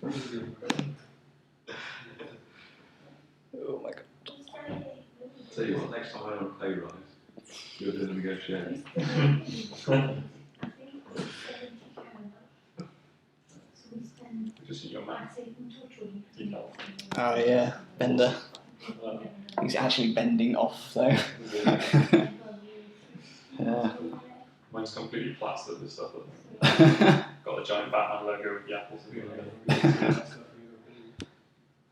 Oh my god. Tell you what, next time I want to playwright, you're doing a negotiation. Just in your mouth. Oh yeah, Bender. He's actually bending off though. Yeah. Mine's completely plastered with stuff. Got a giant Batman logo with the apples.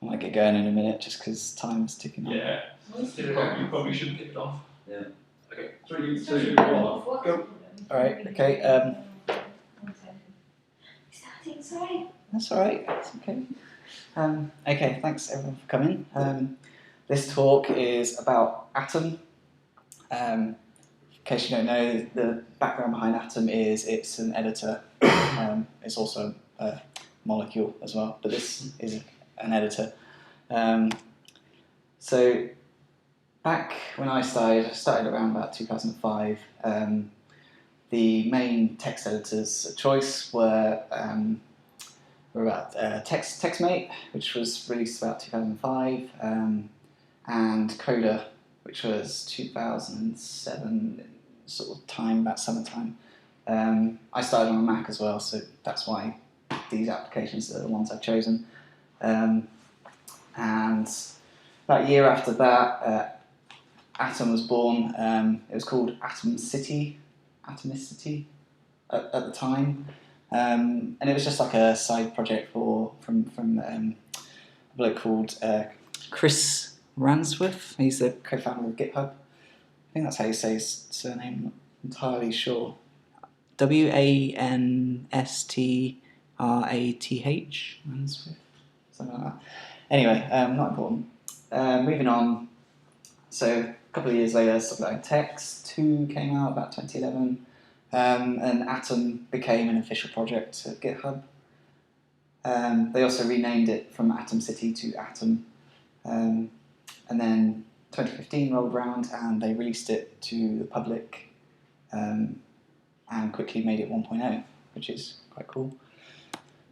I might get going in a minute just because time's ticking on. Yeah. You probably should kick it off. Yeah. Okay. 3, 2, 1, go. Alright, okay. Sorry. That's alright, that's okay. Okay, thanks everyone for coming. This talk is about Atom. In case you don't know, the background behind Atom is it's an editor. It's also a molecule as well, but this is an editor. So back when I started around about 2005, the main text editors of choice were about TextMate, which was released about 2005, and Coda, which was 2007, sort of time, about summertime. I started on a Mac as well, so that's why these applications are the ones I've chosen. And about a year after that, Atom was born. It was called Atomicity at the time. And it was just like a side project from a bloke called Chris Ransworth. He's the co-founder of GitHub. I think that's how you say his surname, I'm not entirely sure. Wanstrath, something like that. Anyway, not important. Moving on. So a couple of years later, stuff like Text 2 came out about 2011. And Atom became an official project at GitHub. They also renamed it from Atomicity to Atom. And then 2015 rolled around and they released it to the public and quickly made it 1.0, which is quite cool.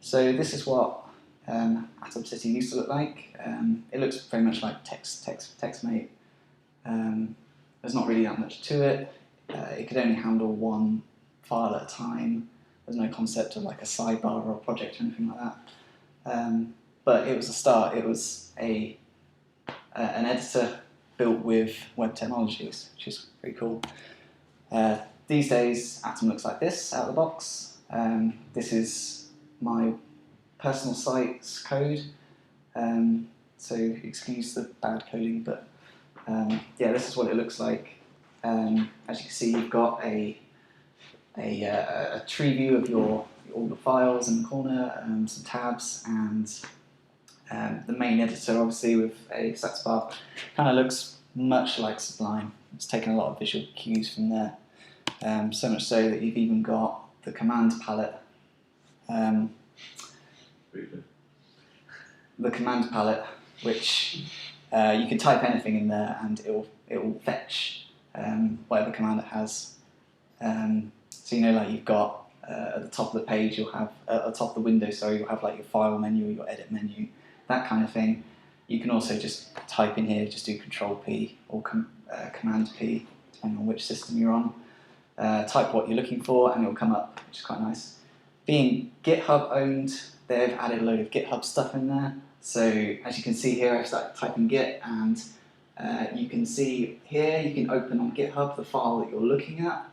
So this is what Atomicity used to look like. It looks very much like TextMate. There's not really that much to it. It could only handle one file at a time. There's no concept of like a sidebar or a project or anything like that. But it was a start. It was an editor built with web technologies, which is pretty cool. These days, Atom looks like this out of the box. This is my personal site's code. So excuse the bad coding, but yeah, this is what it looks like. As you can see, you've got a tree view of all the files in the corner, some tabs, and the main editor, obviously, with a status bar, kind of looks much like Sublime. It's taken a lot of visual cues from there, so much so that you've even got the command palette. The command palette, which you can type anything in there, and it will fetch whatever command it has. So you know, like you've got at the top of the page, you'll have at the top of the window, sorry, you'll have like your file menu, your edit menu, that kind of thing. You can also just type in here, just do Control P or Command P, depending on which system you're on. Type what you're looking for, and it'll come up, which is quite nice. Being GitHub owned, they've added a load of GitHub stuff in there. So as you can see here, I've started typing Git, and you can see here, you can open on GitHub the file that you're looking at.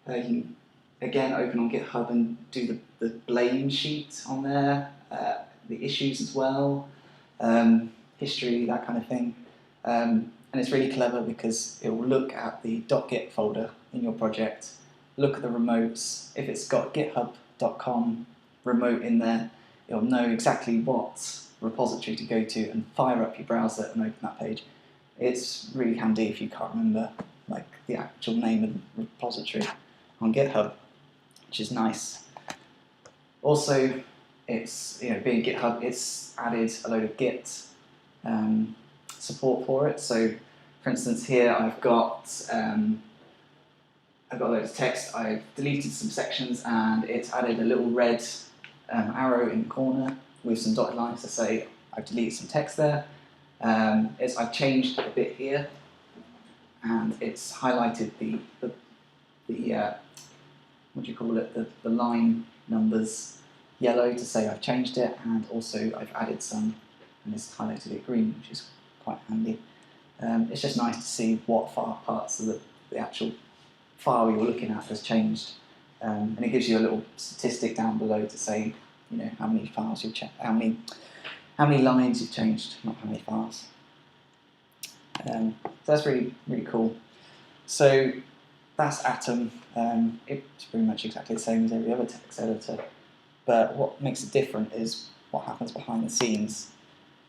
You can again open on GitHub and do the blame sheet on there, the issues as well, history, that kind of thing. And it's really clever because it will look at the .git folder in your project, look at the remotes. If it's got github.com remote in there, it'll know exactly what repository to go to and fire up your browser and open that page. It's really handy if you can't remember like the actual name of the repository on GitHub, which is nice. Also, it's, you know, being GitHub, it's added a load of Git support for it. So, for instance, here I've got a load of text. I've deleted some sections, and it's added a little red arrow in the corner with some dotted lines to say I've deleted some text there. I've changed a bit here, and it's highlighted the what do you call it, the line numbers yellow to say I've changed it, and also I've added some, and it's highlighted it green, which is quite handy. It's just nice to see what parts of the actual file you're looking at has changed, and it gives you a little statistic down below to say, you know, how many files you've checked, how many lines you've changed, not how many files. So that's really cool. So that's Atom. It's pretty much exactly the same as every other text editor, but what makes it different is what happens behind the scenes.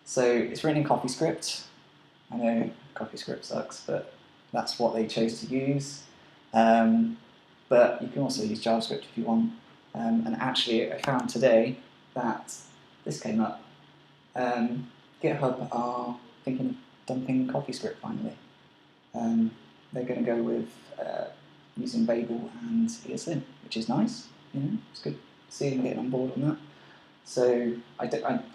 So it's written in CoffeeScript. I know CoffeeScript sucks, but that's what they chose to use. But you can also use JavaScript if you want. And actually, I found today that this came up. GitHub are thinking of dumping CoffeeScript finally. They're going to go with using Babel and ESLint, which is nice. You know, it's good to see them getting on board on that. So I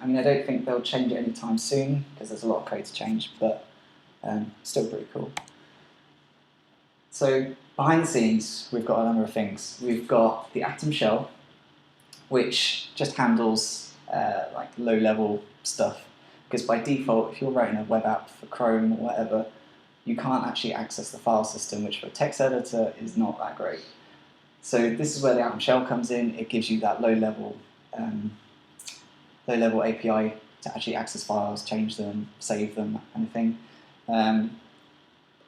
mean, I don't think they'll change it anytime soon because there's a lot of code to change, but still pretty cool. So behind the scenes, we've got a number of things. We've got the Atom shell, which just handles like low-level stuff. Because by default, if you're writing a web app for Chrome or whatever, you can't actually access the file system, which for a text editor is not that great. So this is where the Atom shell comes in. It gives you that low-level API to actually access files, change them, save them, that kind of thing.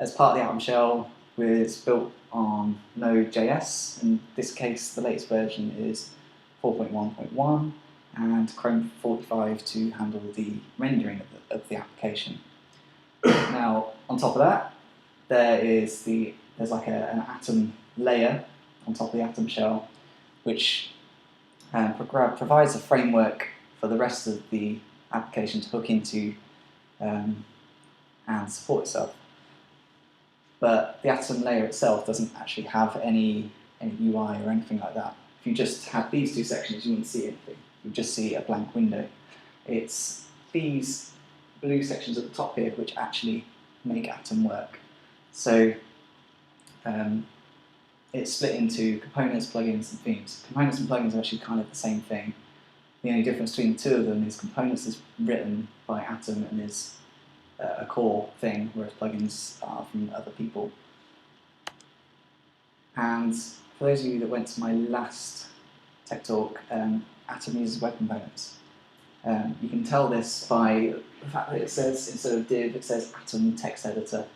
As part of the Atom shell, it's built on Node.js. In this case, the latest version is 4.1.1, and Chrome 45 to handle the rendering of the application. Now, on top of that, there's like an Atom layer on top of the Atom shell, which provides a framework for the rest of the application to hook into and support itself. But the Atom layer itself doesn't actually have any UI or anything like that. If you just had these two sections, you wouldn't see anything. You'd just see a blank window. It's these blue sections at the top here which actually make Atom work. So it's split into components, plugins, and themes. Components and plugins are actually kind of the same thing. The only difference between the two of them is components is written by Atom and is a core thing, whereas plugins are from other people. And for those of you that went to my last tech talk, Atom uses web components. You can tell this by the fact that it says, instead of div, it says Atom text editor,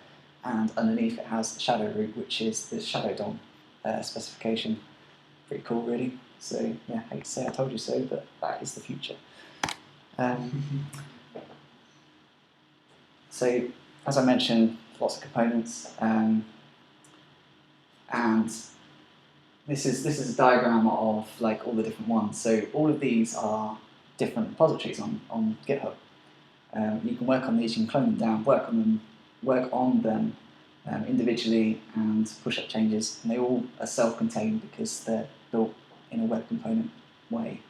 and underneath it has the shadow root, which is the shadow DOM specification. Pretty cool, really. So yeah, I hate to say I told you so, but that is the future. So as I mentioned, lots of components, and this is a diagram of like all the different ones. So all of these are different repositories on GitHub. You can work on these, you can clone them down, work on them individually and push up changes, and they all are self-contained because they're built in a web component way.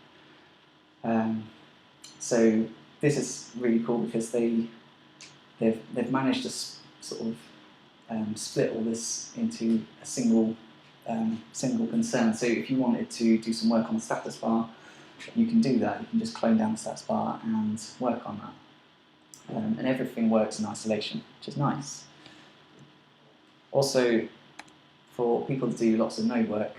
So this is really cool because they've managed to sort of split all this into a single concern. So if you wanted to do some work on the status bar, you can do that. You can just clone down the status bar and work on that. And everything works in isolation, which is nice. Also, for people that do lots of node work,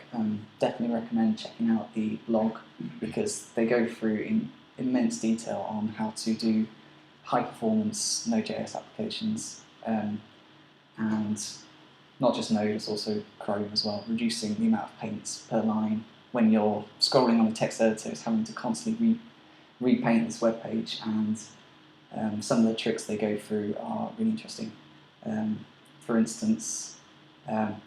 definitely recommend checking out the blog because they go through in immense detail on how to do high-performance Node.js applications, and not just Node, it's also Chrome as well, reducing the amount of paints per line. When you're scrolling on a text editor, it's having to constantly repaint this web page, and some of the tricks they go through are really interesting. For instance,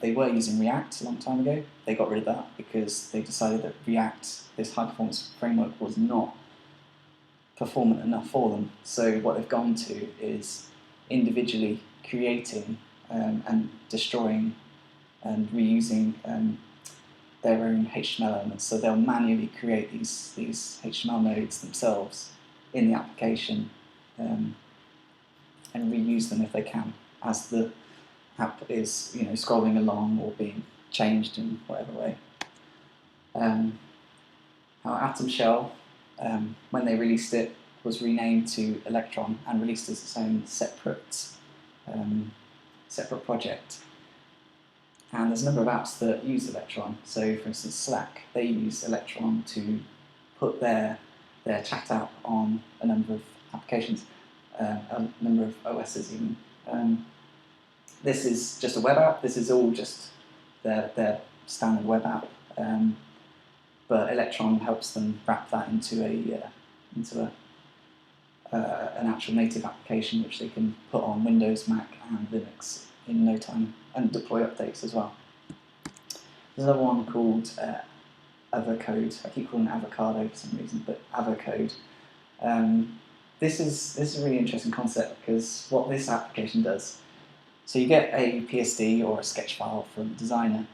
they were using React a long time ago. They got rid of that because they decided that React, this high-performance framework, was not performant enough for them. So what they've gone to is individually creating and destroying and reusing their own HTML elements, so they'll manually create these HTML nodes themselves in the application and reuse them if they can, as the app is scrolling along or being changed in whatever way. Our Atom shell, when they released it, was renamed to Electron and released as its own separate project. And there's a number of apps that use Electron. So, for instance, Slack, they use Electron to put their chat app on a number of applications, a number of OSs even. This is just a web app. This is all just their standard web app. But Electron helps them wrap that into an actual native application which they can put on Windows, Mac, and Linux in no time, and deploy updates as well. There's another one called Avocode. I keep calling it Avocado for some reason, but Avocode. This is a really interesting concept because what this application does, so you get a PSD or a sketch file from the designer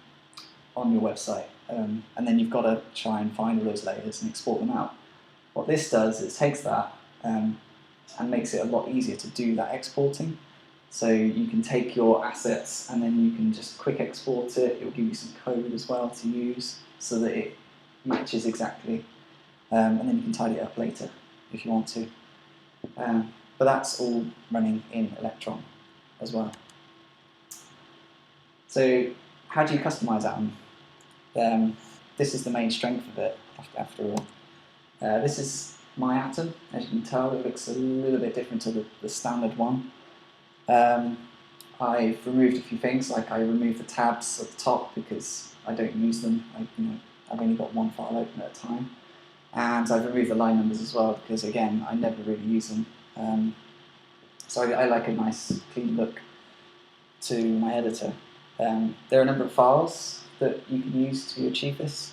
on your website, and then you've got to try and find all those layers and export them out. What this does is takes that and makes it a lot easier to do that exporting. So you can take your assets and then you can just quick export it. It will give you some code as well to use so that it matches exactly, and then you can tidy it up later if you want to. But that's all running in Electron as well. So how do you customize Atom? This is the main strength of it, after all. This is my Atom. As you can tell, it looks a little bit different to the standard one. I've removed a few things, like I removed the tabs at the top because I don't use them. I've only got one file open at a time. And I've removed the line numbers as well because, again, I never really use them. So I like a nice, clean look to my editor. There are a number of files that you can use to achieve this.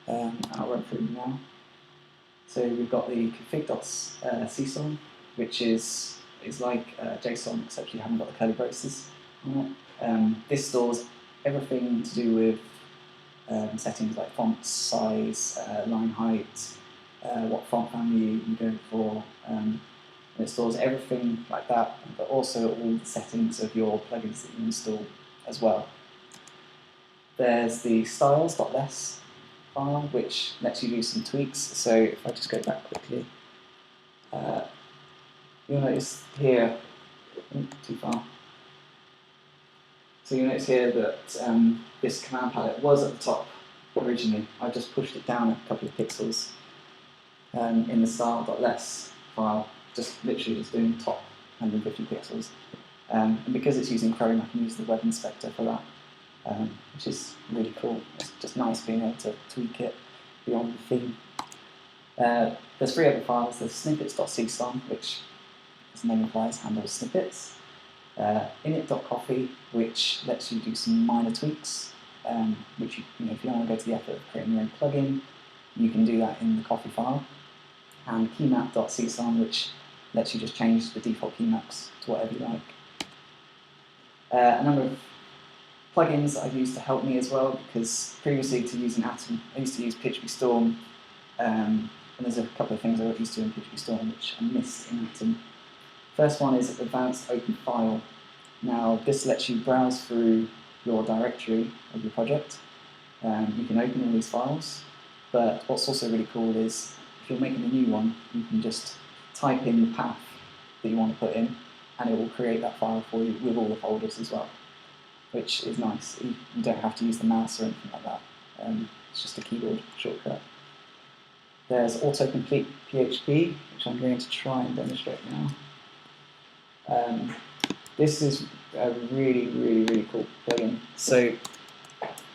I'll run through them now. So we've got the config.csson, which is like JSON, except you haven't got the curly braces on it. This stores everything to do with settings like font size, line height, what font family you go for. And it stores everything like that, but also all the settings of your plugins that you install as well. There's the styles.less file, which lets you do some tweaks. So if I just go back quickly, you'll notice here, too far. So you'll notice here that this command palette was at the top originally. I just pushed it down a couple of pixels in the style.less file, just literally just doing the top 150 pixels. And because it's using Chrome, I can use the web inspector for that, which is really cool. It's just nice being able to tweak it beyond the theme. There's three other files. There's snippets.csson, which, as the name implies, handles snippets. Init.coffee, which lets you do some minor tweaks, which if you don't want to go to the effort of creating your own plugin, you can do that in the coffee file. And keymap.csson, which lets you just change the default keymaps to whatever you like. A number of plugins I've used to help me as well, because previously to using Atom, I used to use PHP Storm, and there's a couple of things I got used to in PHP Storm which I missed in Atom. First one is Advanced Open File. Now this lets you browse through your directory of your project. You can open all these files, but what's also really cool is if you're making a new one, you can just type in the path that you want to put in, and it will create that file for you with all the folders as well, which is nice. You don't have to use the mouse or anything like that. It's just a keyboard shortcut. There's autocomplete PHP, which I'm going to try and demonstrate now. This is a really, really, really cool plugin. So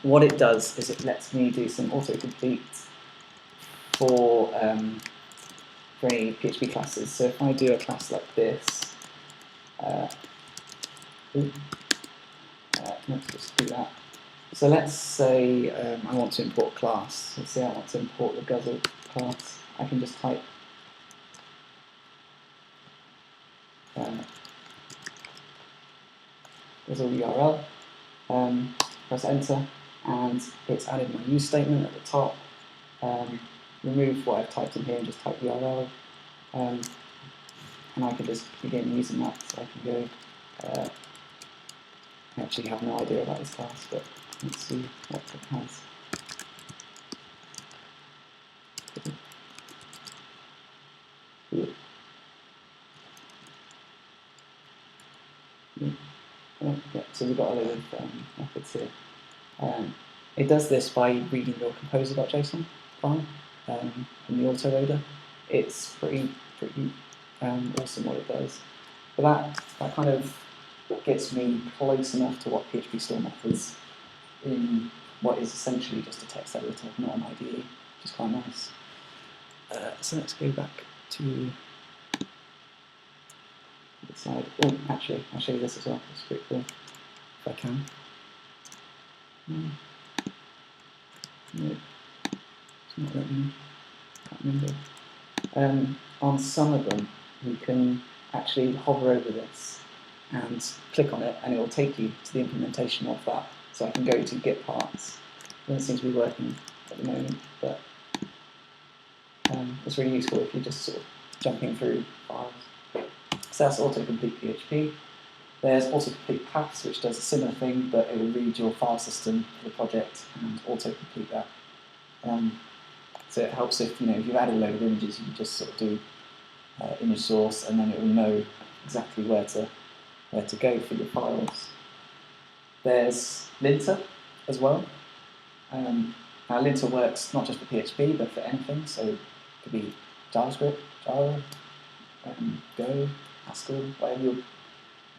what it does is it lets me do some autocomplete for any PHP classes. So if I do a class like this, let's just do that. So let's say I want to import a class. Let's say I want to import the Guzzle class. I can just type Guzzle URL, press enter, and it's added my use statement at the top, remove what I've typed in here and just type URL, and I can just begin using that. So I can go, I actually have no idea about this class, but let's see what it has. Yeah, so we've got a load of methods here. It does this by reading your composer.json file from the autoloader. It's pretty awesome what it does. But that kind of gets me close enough to what PHP store methods in what is essentially just a text editor, not an IDE, which is quite nice. So let's go back to the side. Oh, actually, I'll show you this as well. It's pretty cool, if I can. No, it's not letting me. Can't remember. On some of them, you can actually hover over this and click on it, and it will take you to the implementation of that. So I can go to Git parts. It doesn't seem to be working at the moment, but it's really useful if you're just sort of jumping through files. So that's autocomplete PHP. There's autocomplete paths, which does a similar thing, but it will read your file system for the project and autocomplete that. So it helps if you've added a load of images, you can just sort of do image source, and then it will know exactly where to go for your files. There's linter as well. Now linter works not just for PHP, but for anything. So it could be JavaScript, Java, Go, Haskell,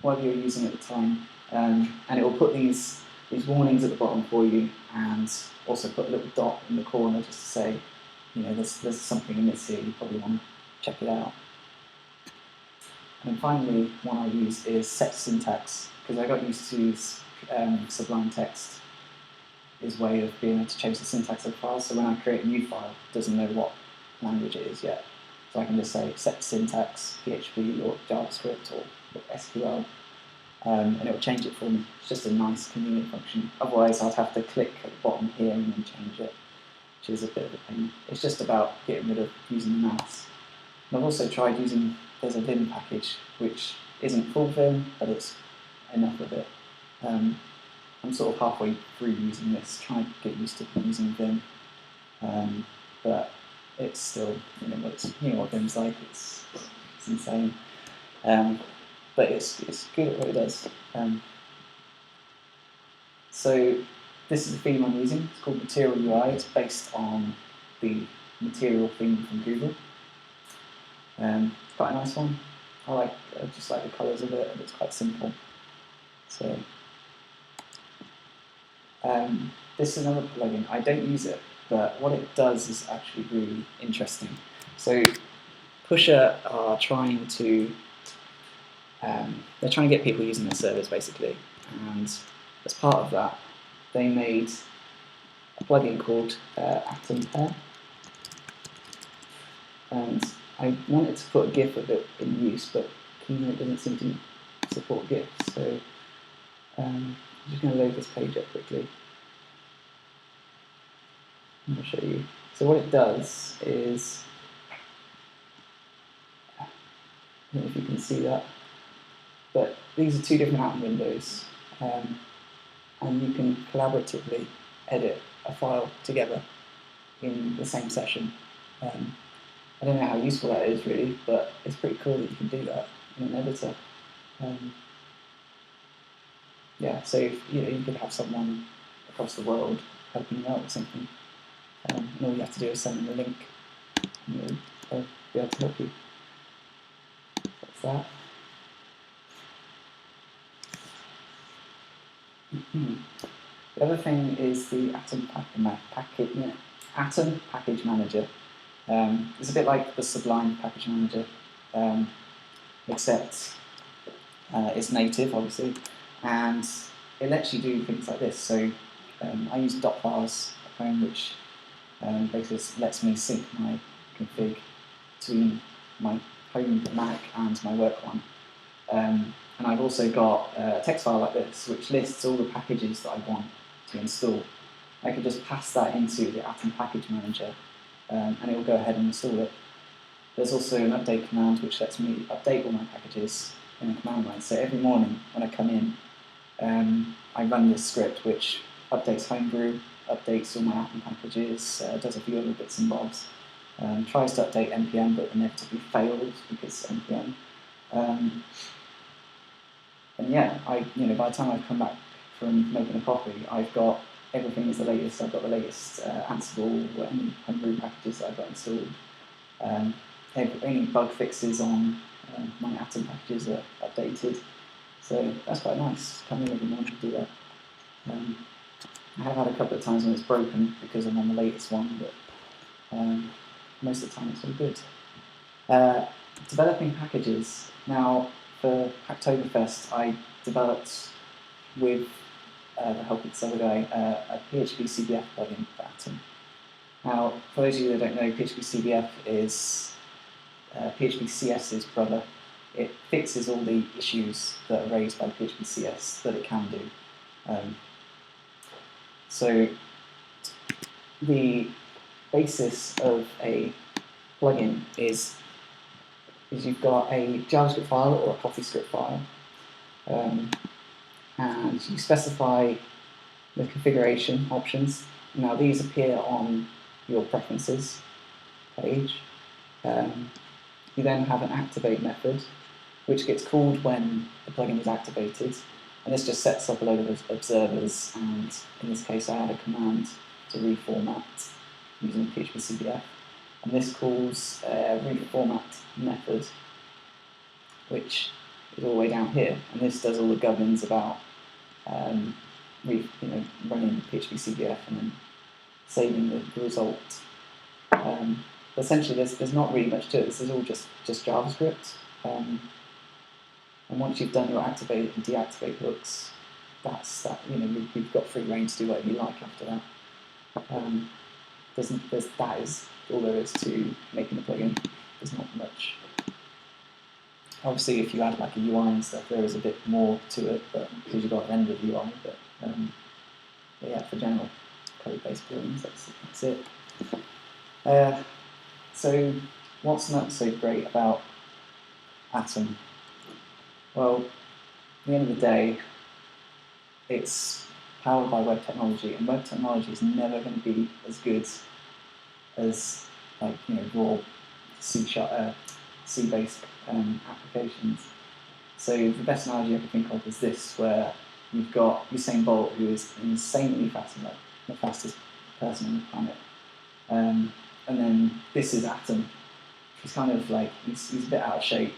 whatever you're using at the time, and it will put these warnings at the bottom for you, and also put a little dot in the corner just to say, there's something in this here, you probably want to check it out. And then finally, one I use is set syntax, because I got used to Sublime Text, his way of being able to change the syntax of files. So when I create a new file, it doesn't know what language it is yet. So I can just say set syntax, PHP or JavaScript or SQL, and it will change it for me. It's just a nice, convenient function. Otherwise, I'd have to click at the bottom here and then change it, which is a bit of a pain. It's just about getting rid of using the mouse. And I've also tried using, there's a Vim package, which isn't full Vim, but it's enough of it. I'm sort of halfway through using this, trying to get used to using Vim, but it's still, what Vim's like, it's insane. But it's good at what it does. So this is the theme I'm using. It's called Material UI. It's based on the Material theme from Google. Quite a nice one. I just like the colours of it, and it's quite simple. So this is another plugin. I don't use it, but what it does is actually really interesting. So Pusher are trying to get people using their servers basically, and as part of that, they made a plugin called Atom Pair, and I wanted to put a GIF of it in use, but Keynote doesn't seem to support GIFs, so I'm just going to load this page up quickly. I'm going to show you. So what it does is, I don't know if you can see that, but these are two different Atom windows, and you can collaboratively edit a file together in the same session. I don't know how useful that is really, but it's pretty cool that you can do that in an editor. Yeah, so you could have someone across the world helping you out with something, and all you have to do is send them a link, and they'll be able to help you. That's that. The other thing is the Atom Package Manager. It's a bit like the Sublime Package Manager, except it's native, obviously, and it lets you do things like this. So I use .files at home, which basically lets me sync my config between my home Mac and my work one. And I've also got a text file like this, which lists all the packages that I want to install. I could just pass that into the Atom package manager, and it will go ahead and install it. There's also an update command which lets me update all my packages in the command line. So every morning when I come in, I run this script which updates Homebrew, updates all my Atom packages, does a few other bits and bobs, tries to update npm but inevitably fails because npm. And yeah, by the time I've come back from making a copy, I've got everything is the latest. I've got the latest Ansible or any Homebrew packages that I've got installed. Any bug fixes on my Atom packages are updated. So that's quite nice. Come in every morning to do that. I have had a couple of times when it's broken because I'm on the latest one, but most of the time it's all good. Developing packages. Now, for Hacktoberfest, I developed with the help of this other guy a PHP CBF plugin for Atom. Now, for those of you that don't know, PHP CBF is PHP CS's brother. It fixes all the issues that are raised by PHP CS that it can do. So the basis of a plugin is you've got a JavaScript file or a CoffeeScript file, and you specify the configuration options. Now these appear on your preferences page. You then have an activate method, which gets called when the plugin is activated, and this just sets up a load of observers, and in this case I had a command to reformat using PHP CBF, and this calls a reformat method, which is all the way down here, and this does all the governance about running PHP CBF and then saving the result. Essentially, there's not really much to it. This is all just JavaScript. And once you've done your activate and deactivate hooks, that's that. You've got free reign to do whatever you like after that. That is all there is to making a plugin. There's not much. Obviously, if you add like a UI and stuff, there is a bit more to it, but because you've got to render the UI. But yeah, for general code-based plugins, that's it. So what's not so great about Atom? Well, at the end of the day, it's powered by web technology, and web technology is never going to be as good as raw C-based applications. So the best analogy I can think of is this, where you've got Usain Bolt, who is insanely fast, like the fastest person on the planet. And then this is Atom. He's kind of like, he's a bit out of shape,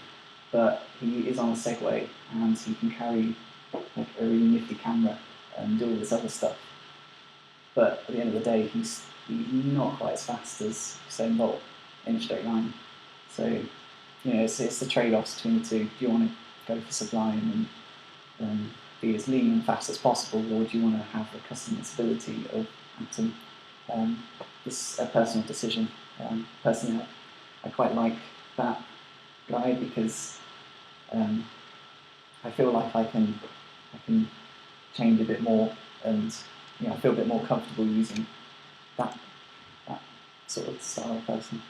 but he is on a Segway, and he can carry like a really nifty camera and do all this other stuff. But at the end of the day, he's not quite as fast as Usain Bolt in a straight line. So, it's the trade-offs between the two. Do you want to go for Sublime and be as lean and fast as possible, or do you want to have the customizability of Atom? It's a personal decision. Personally, I quite like that guy because I feel like I can change a bit more, and I feel a bit more comfortable using that sort of style of person.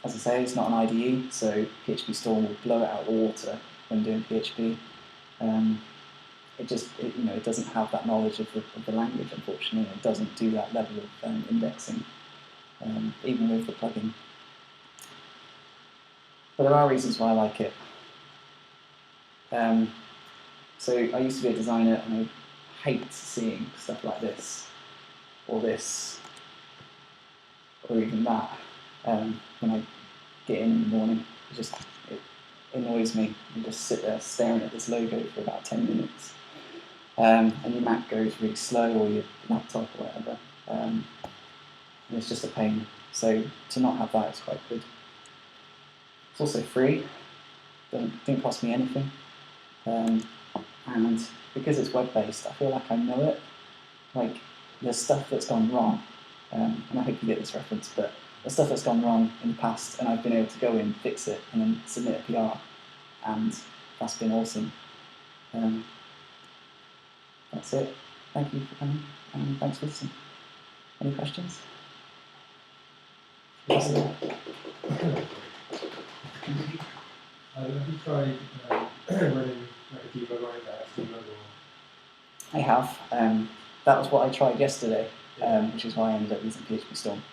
As I say, it's not an IDE, so PHP Storm will blow it out of the water when doing PHP. It doesn't have that knowledge of the language, unfortunately. It doesn't do that level of indexing, even with the plugin. But there are reasons why I like it. So I used to be a designer, and I hate seeing stuff like this, or this, or even that. When I get in the morning, it annoys me. You just sit there staring at this logo for about 10 minutes. And your Mac goes really slow, or your laptop, or whatever. And it's just a pain. So to not have that is quite good. It's also free. Didn't cost me anything. And because it's web-based, I feel like I know it. Like, there's stuff that's gone wrong, and I hope you get this reference, but there's stuff that's gone wrong in the past, and I've been able to go in, fix it, and then submit a PR, and that's been awesome. That's it. thank you for coming, and thanks for listening. Any questions? Yes, sir. Have you tried running like a debug on that debug or? I have. That was what I tried yesterday, which is why I ended up using PHP Storm.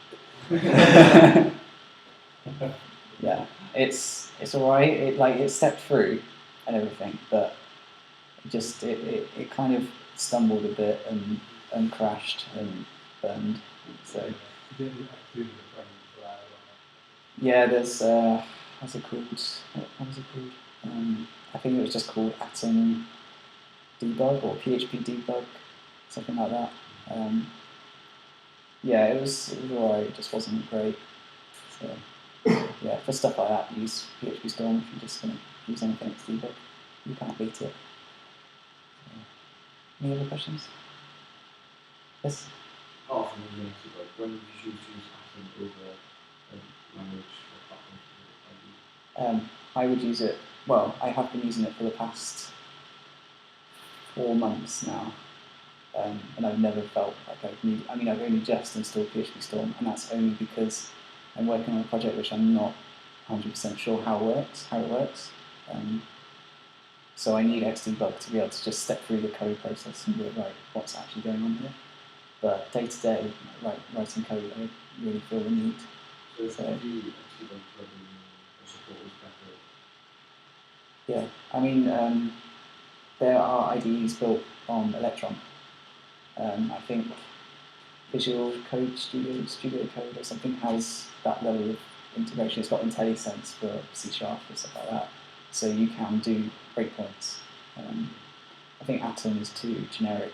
Yeah, it's alright. It stepped through and everything, but it kind of stumbled a bit and crashed and burned. So You didn't actually do the running for that or yeah, there's what's it called? What was it called? I think it was just called Atom Debug or PHP Debug, something like that. Yeah, it was alright. It just wasn't great. So yeah, for stuff like that, use PHP Storm. If you're just going to use anything that's debug, you can't beat it. Any other questions? Yes? Apart from the Unity, like when did you choose Atom over a language or platform? I would use it, well, I have been using it for the past 4 months now, and I've never felt like I've only just installed PHP Storm, and that's only because I'm working on a project which I'm not 100% sure how it works. So I need Xdebug to be able to just step through the code process and be like, what's actually going on here. But day to day, writing code, I really feel the need. So if you Xdebug plugin or support was better? Yeah, I mean, there are IDEs built on Electron. I think Visual Code Studio Code or something has that level of integration. It's got IntelliSense for C# or stuff like that. So you can do breakpoints. I think Atom is too generic.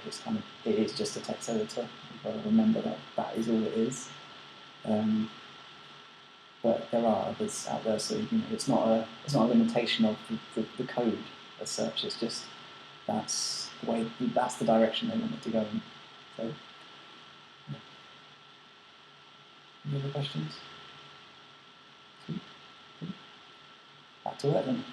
It is just a text editor. You've got to remember that is all it is. But there are others out there, so it's not a limitation of the code as such. It's just that's the direction they want it to go in. So, yeah. Any other questions? Back to work then.